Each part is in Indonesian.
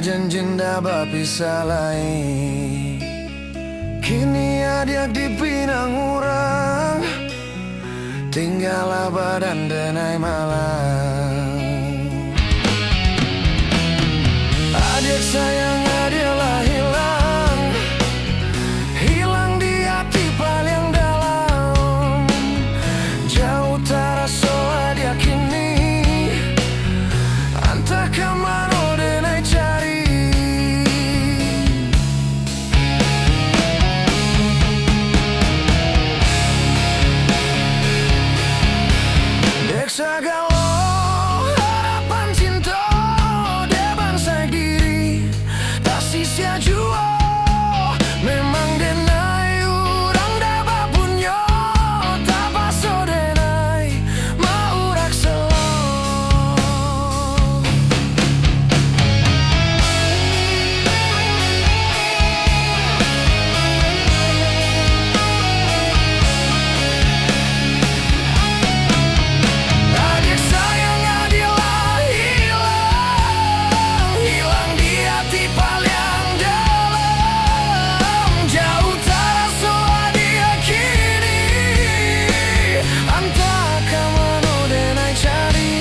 janjin dapat bisa lain. Kini dia dipinang orang, tinggallah badan denai malam. Adik sayang adalah hilang, hilang di hati paling dalam. Jauh terasa dia kini, entah kemana denai cari. Dek segala harapan cinta depan saya diri, tak sia jua. Memang denai urang dapat punya, tak paso denai mau rak selalu. Adik sayang adalah hilang, hilang di hati paling dalam. Jauh terasa dia kini, entah kemana denai cari.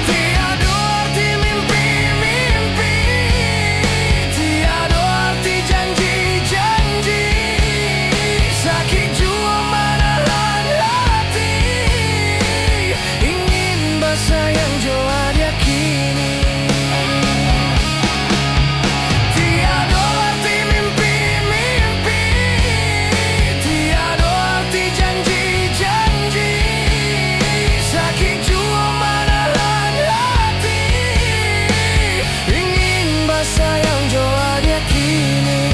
Tiada arti mimpi-mimpi, tiada arti janji-janji. Sakit jua menahan hati, ingin bersayang jua dia kini. Tiada arti mimpi-mimpi, tiada arti janji-janji. Sakit jua menahan hati, ingin bersayang jua dia kini.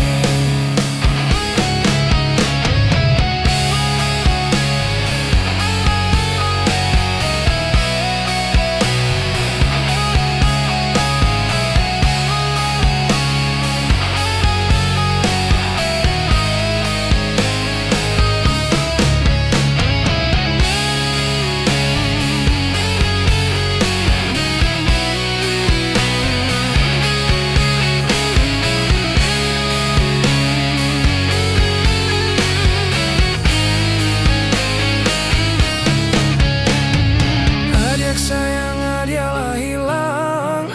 Adik sayang adalah hilang,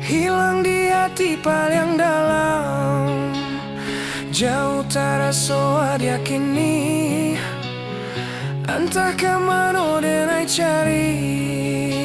hilang di hati paling dalam. Jauh terasa dia kini, entah kemana denai cari.